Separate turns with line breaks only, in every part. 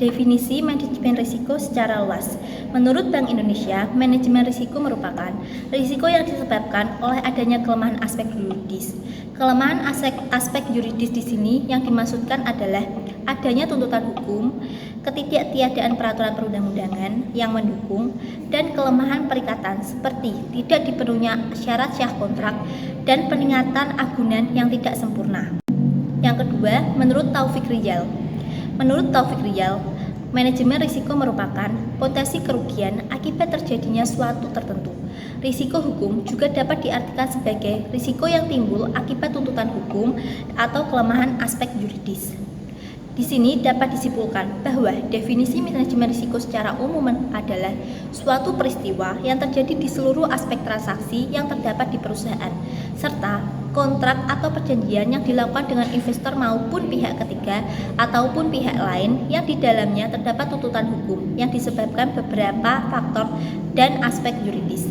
Definisi manajemen risiko secara luas. Menurut Bank Indonesia, manajemen risiko merupakan risiko yang disebabkan oleh adanya kelemahan aspek yuridis. Kelemahan aspek yuridis di sini yang dimaksudkan adalah adanya tuntutan hukum, ketidaktiadaan peraturan perundang-undangan yang mendukung, dan kelemahan perikatan seperti tidak dipenuhinya syarat syah kontrak dan peningkatan agunan yang tidak sempurna. Yang kedua, menurut Taufik Rijal, manajemen risiko merupakan potensi kerugian akibat terjadinya suatu tertentu. Risiko hukum juga dapat diartikan sebagai risiko yang timbul akibat tuntutan hukum atau kelemahan aspek yuridis. Di sini dapat disimpulkan bahwa definisi manajemen risiko secara umum adalah suatu peristiwa yang terjadi di seluruh aspek transaksi yang terdapat di perusahaan, serta kontrak atau perjanjian yang dilakukan dengan investor maupun pihak ketiga ataupun pihak lain yang di dalamnya terdapat tuntutan hukum yang disebabkan beberapa faktor dan aspek yuridis.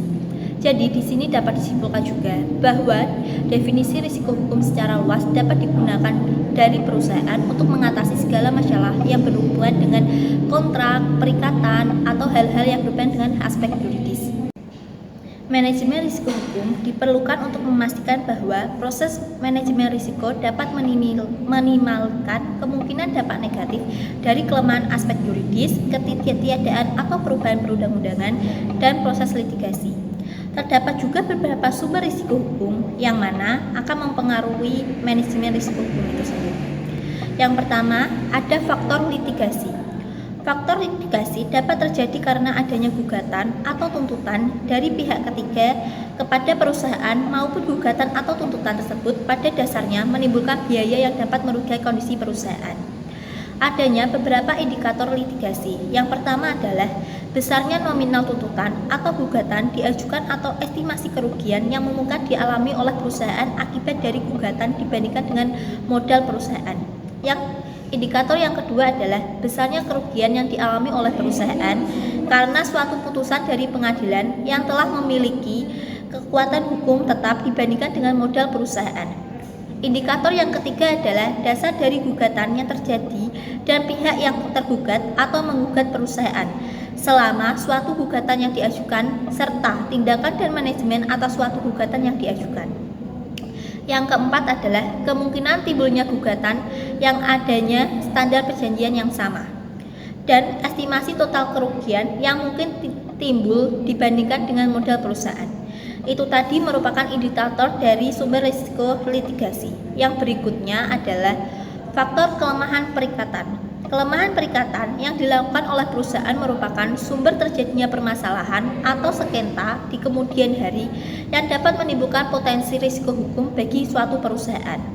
Jadi di sini dapat disimpulkan juga bahwa definisi risiko hukum secara luas dapat digunakan dari perusahaan untuk mengatasi segala masalah yang berhubungan dengan kontrak, perikatan, atau hal-hal yang berhubungan dengan aspek yuridis. Manajemen risiko hukum diperlukan untuk memastikan bahwa proses manajemen risiko dapat minimalkan kemungkinan dampak negatif dari kelemahan aspek yuridis, ketidaktiadaan atau perubahan perundang-undangan, dan proses litigasi. Terdapat juga beberapa sumber risiko hukum yang mana akan mempengaruhi manajemen risiko hukum itu sendiri. Yang pertama, ada faktor litigasi. Faktor litigasi dapat terjadi karena adanya gugatan atau tuntutan dari pihak ketiga kepada perusahaan maupun gugatan atau tuntutan tersebut pada dasarnya menimbulkan biaya yang dapat merugikan kondisi perusahaan. Adanya beberapa indikator litigasi. Yang pertama adalah besarnya nominal tuntutan atau gugatan diajukan atau estimasi kerugian yang memungkinkan dialami oleh perusahaan akibat dari gugatan dibandingkan dengan modal perusahaan. Indikator yang kedua adalah besarnya kerugian yang dialami oleh perusahaan karena suatu putusan dari pengadilan yang telah memiliki kekuatan hukum tetap dibandingkan dengan modal perusahaan. Indikator yang ketiga adalah dasar dari gugatan yang terjadi dan pihak yang tergugat atau menggugat perusahaan selama suatu gugatan yang diajukan serta tindakan dan manajemen atas suatu gugatan yang diajukan. Yang keempat adalah kemungkinan timbulnya gugatan yang adanya standar perjanjian yang sama dan estimasi total kerugian yang mungkin timbul dibandingkan dengan modal perusahaan. Itu tadi merupakan indikator dari sumber risiko litigasi. Yang berikutnya adalah faktor kelemahan perikatan. Kelemahan perikatan yang dilakukan oleh perusahaan merupakan sumber terjadinya permasalahan atau sengketa di kemudian hari yang dapat menimbulkan potensi risiko hukum bagi suatu perusahaan.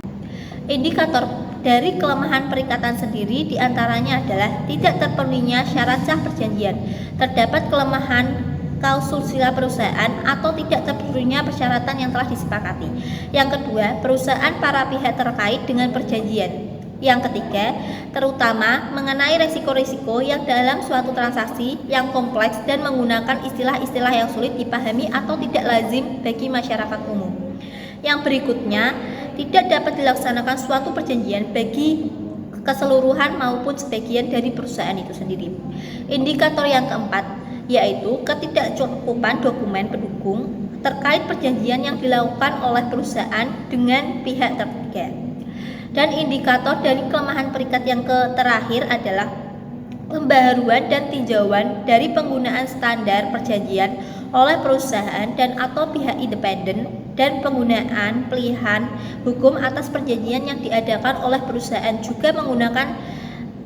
Indikator dari kelemahan perikatan sendiri diantaranya adalah tidak terpenuhinya syarat sah perjanjian, terdapat kelemahan klausul perusahaan atau tidak terpenuhinya persyaratan yang telah disepakati. Yang kedua, perusahaan para pihak terkait dengan perjanjian. Yang ketiga, terutama mengenai resiko-resiko yang dalam suatu transaksi yang kompleks dan menggunakan istilah-istilah yang sulit dipahami atau tidak lazim bagi masyarakat umum. Yang berikutnya, tidak dapat dilaksanakan suatu perjanjian bagi keseluruhan maupun sebagian dari perusahaan itu sendiri. Indikator yang keempat yaitu ketidakcukupan dokumen pendukung terkait perjanjian yang dilakukan oleh perusahaan dengan pihak ketiga. Dan indikator dari kelemahan perikat yang terakhir adalah pembaharuan dan tinjauan dari penggunaan standar perjanjian oleh perusahaan dan atau pihak independen dan penggunaan pilihan hukum atas perjanjian yang diadakan oleh perusahaan juga menggunakan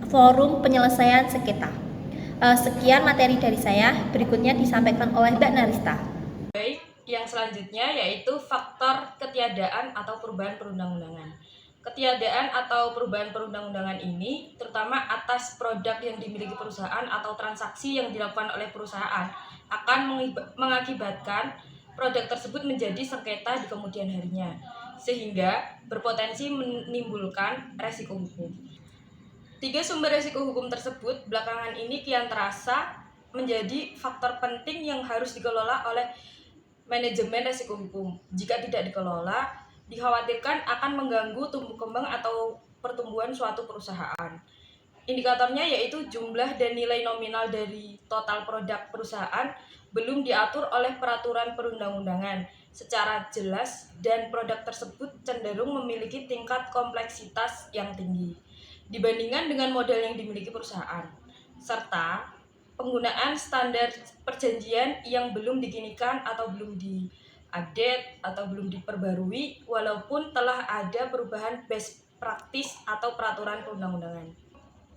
forum penyelesaian sengketa. Sekian materi dari saya, berikutnya disampaikan oleh Mbak Narista.
Baik, yang selanjutnya yaitu faktor ketiadaan atau perubahan perundang-undangan. Ketiadaan atau perubahan perundang-undangan ini terutama atas produk yang dimiliki perusahaan atau transaksi yang dilakukan oleh perusahaan akan mengakibatkan produk tersebut menjadi sengketa di kemudian harinya, sehingga berpotensi menimbulkan resiko hukum. Tiga sumber resiko hukum tersebut belakangan ini kian terasa menjadi faktor penting yang harus dikelola oleh manajemen resiko hukum. Jika tidak dikelola, dikhawatirkan akan mengganggu tumbuh kembang atau pertumbuhan suatu perusahaan. Indikatornya yaitu jumlah dan nilai nominal dari total produk perusahaan belum diatur oleh peraturan perundang-undangan secara jelas dan produk tersebut cenderung memiliki tingkat kompleksitas yang tinggi dibandingkan dengan modal yang dimiliki perusahaan, serta penggunaan standar perjanjian yang belum diginikan atau belum diupdate atau belum diperbarui walaupun telah ada perubahan best practice atau peraturan perundang-undangan.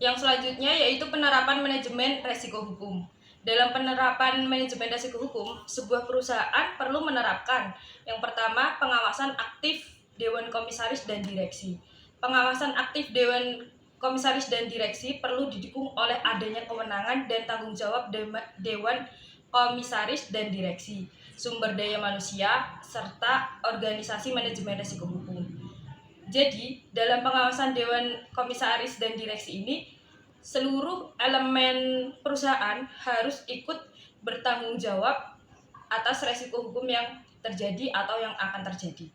Yang selanjutnya yaitu penerapan manajemen resiko hukum. Dalam penerapan manajemen resiko hukum, sebuah perusahaan perlu menerapkan yang pertama pengawasan aktif Dewan Komisaris dan Direksi. Pengawasan aktif Dewan Komisaris dan Direksi perlu didukung oleh adanya kewenangan dan tanggung jawab Dewan Komisaris dan Direksi, sumber daya manusia, serta organisasi manajemen resiko hukum. Jadi, dalam pengawasan Dewan Komisaris dan Direksi ini, seluruh elemen perusahaan harus ikut bertanggung jawab atas resiko hukum yang terjadi atau yang akan terjadi.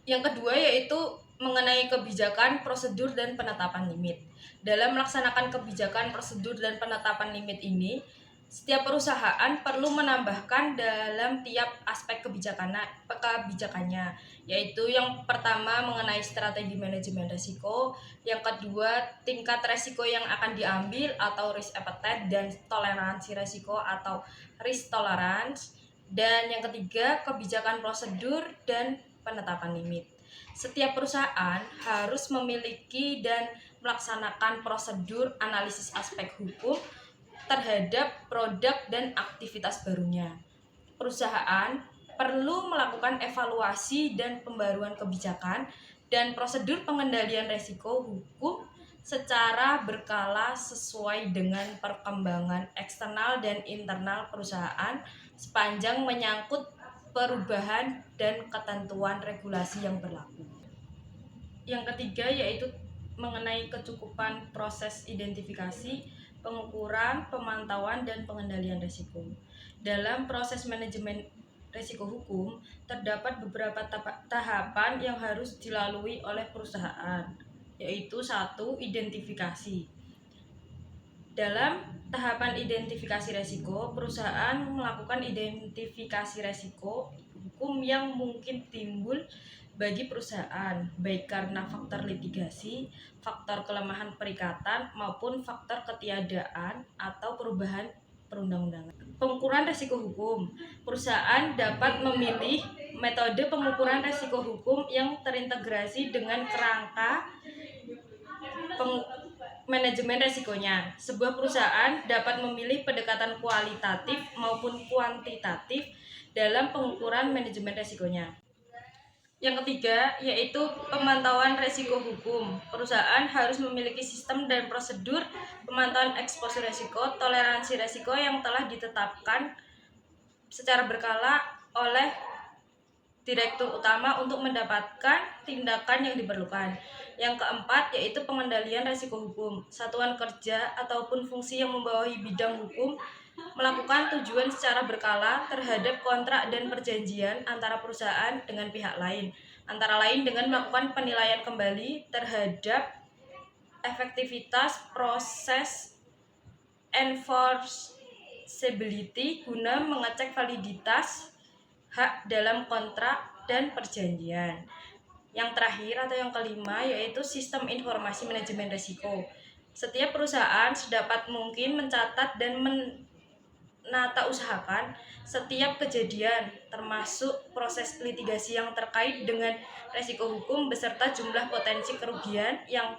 Yang kedua yaitu mengenai kebijakan, prosedur, dan penetapan limit. Dalam melaksanakan kebijakan, prosedur, dan penetapan limit ini, setiap perusahaan perlu menambahkan dalam tiap aspek kebijakannya, yaitu yang pertama mengenai strategi manajemen risiko, yang kedua tingkat risiko yang akan diambil atau risk appetite dan toleransi risiko atau risk tolerance, dan yang ketiga kebijakan prosedur dan penetapan limit. Setiap perusahaan harus memiliki dan melaksanakan prosedur analisis aspek hukum terhadap produk dan aktivitas barunya. Perusahaan perlu melakukan evaluasi dan pembaruan kebijakan dan prosedur pengendalian risiko hukum secara berkala sesuai dengan perkembangan eksternal dan internal perusahaan sepanjang menyangkut perubahan dan ketentuan regulasi yang berlaku. Yang ketiga yaitu mengenai kecukupan proses identifikasi, pengukuran, pemantauan, dan pengendalian risiko. Dalam proses manajemen risiko hukum, terdapat beberapa tahapan yang harus dilalui oleh perusahaan, yaitu 1. Identifikasi. Dalam tahapan identifikasi risiko, perusahaan melakukan identifikasi risiko hukum yang mungkin timbul bagi perusahaan, baik karena faktor litigasi, faktor kelemahan perikatan, maupun faktor ketiadaan atau perubahan perundang-undangan. Pengukuran risiko hukum. Perusahaan dapat memilih metode pengukuran risiko hukum yang terintegrasi dengan kerangka manajemen risikonya. Sebuah perusahaan dapat memilih pendekatan kualitatif maupun kuantitatif dalam pengukuran manajemen risikonya. Yang ketiga, yaitu pemantauan risiko hukum. Perusahaan harus memiliki sistem dan prosedur pemantauan eksposur risiko, toleransi risiko yang telah ditetapkan secara berkala oleh direktur utama untuk mendapatkan tindakan yang diperlukan. Yang keempat, yaitu pengendalian risiko hukum. Satuan kerja ataupun fungsi yang membawahi bidang hukum melakukan tujuan secara berkala terhadap kontrak dan perjanjian antara perusahaan dengan pihak lain, antara lain dengan melakukan penilaian kembali terhadap efektivitas proses enforceability guna mengecek validitas hak dalam kontrak dan perjanjian. Yang terakhir atau yang kelima yaitu sistem informasi manajemen risiko. Setiap perusahaan sedapat mungkin mencatat dan menata usahakan setiap kejadian termasuk proses litigasi yang terkait dengan risiko hukum beserta jumlah potensi kerugian yang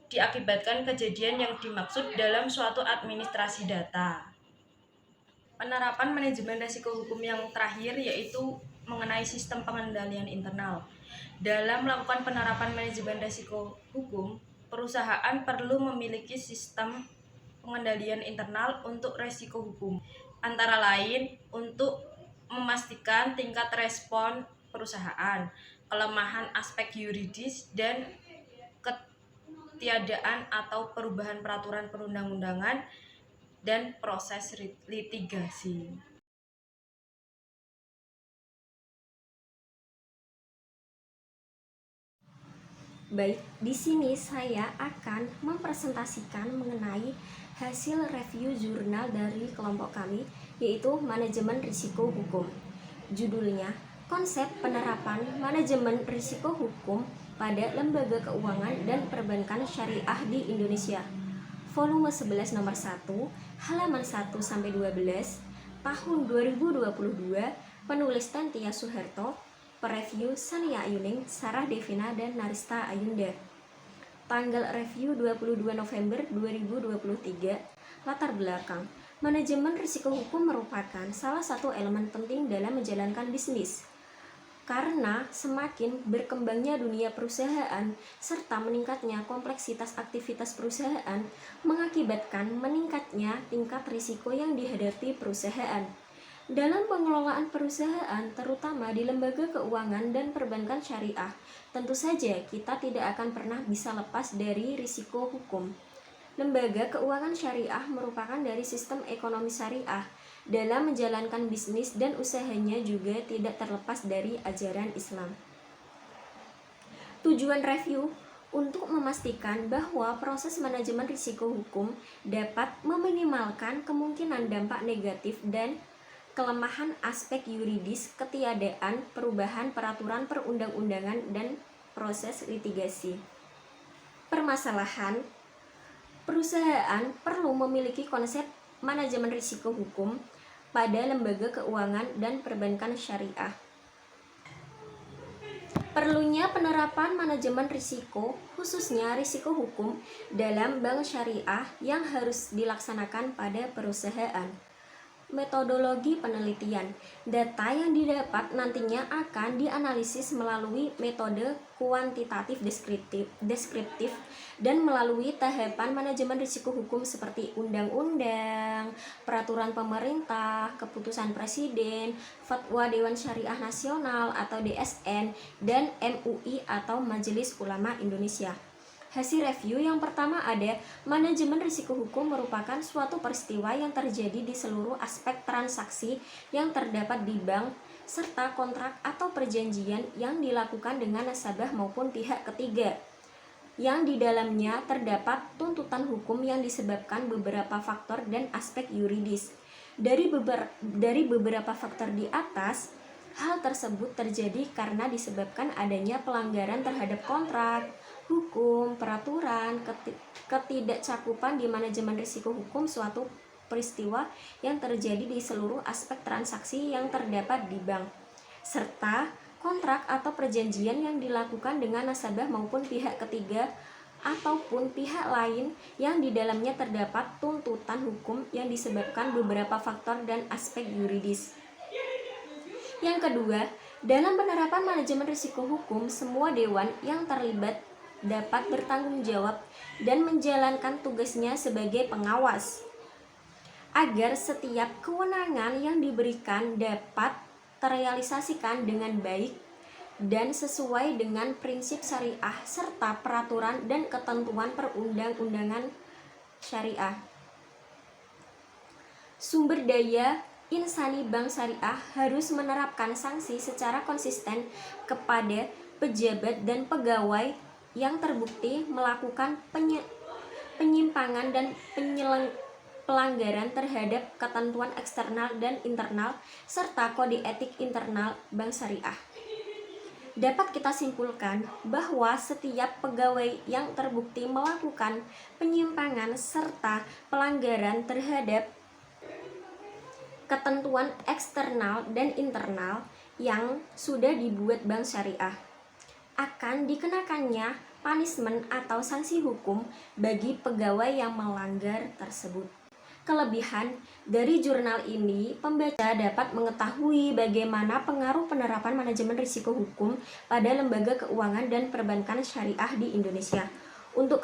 diakibatkan kejadian yang dimaksud dalam suatu administrasi data. Penerapan manajemen risiko hukum yang terakhir yaitu mengenai sistem pengendalian internal. Dalam melakukan penerapan manajemen risiko hukum, perusahaan perlu memiliki sistem pengendalian internal untuk risiko hukum, antara lain untuk memastikan tingkat respon perusahaan, kelemahan aspek yuridis, dan ketiadaan atau perubahan peraturan perundang-undangan dan proses litigasi.
Baik, di sini saya akan mempresentasikan mengenai hasil review jurnal dari kelompok kami, yaitu Manajemen Risiko Hukum. Judulnya, Konsep Penerapan Manajemen Risiko Hukum pada Lembaga Keuangan dan Perbankan Syariah di Indonesia. Volume 11 nomor 1, halaman 1-12, tahun 2022, penulis Tantia Soeharto, pereview Sania Ayuning, Sarah Devina, dan Narista Ayunda. Tanggal review 22 November 2023. Latar belakang, manajemen risiko hukum merupakan salah satu elemen penting dalam menjalankan bisnis. Karena semakin berkembangnya dunia perusahaan serta meningkatnya kompleksitas aktivitas perusahaan mengakibatkan meningkatnya tingkat risiko yang dihadapi perusahaan. Dalam pengelolaan perusahaan, terutama di lembaga keuangan dan perbankan syariah, tentu saja kita tidak akan pernah bisa lepas dari risiko hukum. Lembaga keuangan syariah merupakan dari sistem ekonomi syariah. Dalam menjalankan bisnis dan usahanya juga tidak terlepas dari ajaran Islam. Tujuan review untuk memastikan bahwa proses manajemen risiko hukum dapat meminimalkan kemungkinan dampak negatif dan kelemahan aspek yuridis, ketiadaan perubahan peraturan perundang-undangan, dan proses litigasi. Permasalahan, perusahaan perlu memiliki konsep manajemen risiko hukum pada lembaga keuangan dan perbankan syariah. Perlunya penerapan manajemen risiko, khususnya risiko hukum, dalam bank syariah yang harus dilaksanakan pada perusahaan. Metodologi penelitian. Data yang didapat nantinya akan dianalisis melalui metode kuantitatif deskriptif dan melalui tahapan manajemen risiko hukum seperti undang-undang, peraturan pemerintah, keputusan presiden, fatwa Dewan Syariah Nasional atau DSN, dan MUI atau Majelis Ulama Indonesia. Hasil review yang pertama ada, manajemen risiko hukum merupakan suatu peristiwa yang terjadi di seluruh aspek transaksi yang terdapat di bank, serta kontrak atau perjanjian yang dilakukan dengan nasabah maupun pihak ketiga, yang di dalamnya terdapat tuntutan hukum yang disebabkan beberapa faktor dan aspek yuridis. Dari beberapa faktor di atas, hal tersebut terjadi karena disebabkan adanya pelanggaran terhadap kontrak, hukum, peraturan, ketidakcakupan di manajemen risiko hukum suatu peristiwa yang terjadi di seluruh aspek transaksi yang terdapat di bank, serta kontrak atau perjanjian yang dilakukan dengan nasabah maupun pihak ketiga ataupun pihak lain yang di dalamnya terdapat tuntutan hukum yang disebabkan beberapa faktor dan aspek yuridis. Yang kedua, dalam penerapan manajemen risiko hukum, semua dewan yang terlibat dapat bertanggung jawab dan menjalankan tugasnya sebagai pengawas, agar setiap kewenangan yang diberikan dapat terrealisasikan dengan baik dan sesuai dengan prinsip syariah serta peraturan dan ketentuan perundang-undangan syariah. Sumber daya insani bank syariah harus menerapkan sanksi secara konsisten kepada pejabat dan pegawai yang terbukti melakukan penyimpangan dan pelanggaran terhadap ketentuan eksternal dan internal serta kode etik internal bank syariah. Dapat kita simpulkan bahwa setiap pegawai yang terbukti melakukan penyimpangan serta pelanggaran terhadap ketentuan eksternal dan internal yang sudah dibuat bank syariah akan dikenakannya punishment atau sanksi hukum bagi pegawai yang melanggar tersebut. Kelebihan dari jurnal ini, pembaca dapat mengetahui bagaimana pengaruh penerapan manajemen risiko hukum pada lembaga keuangan dan perbankan syariah di Indonesia. Untuk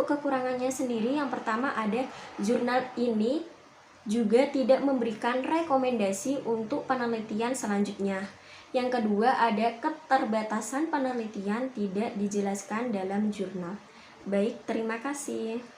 kekurangannya sendiri, yang pertama ada, jurnal ini juga tidak memberikan rekomendasi untuk penelitian selanjutnya. Yang kedua, ada keterbatasan penelitian tidak dijelaskan dalam jurnal. Baik, terima kasih.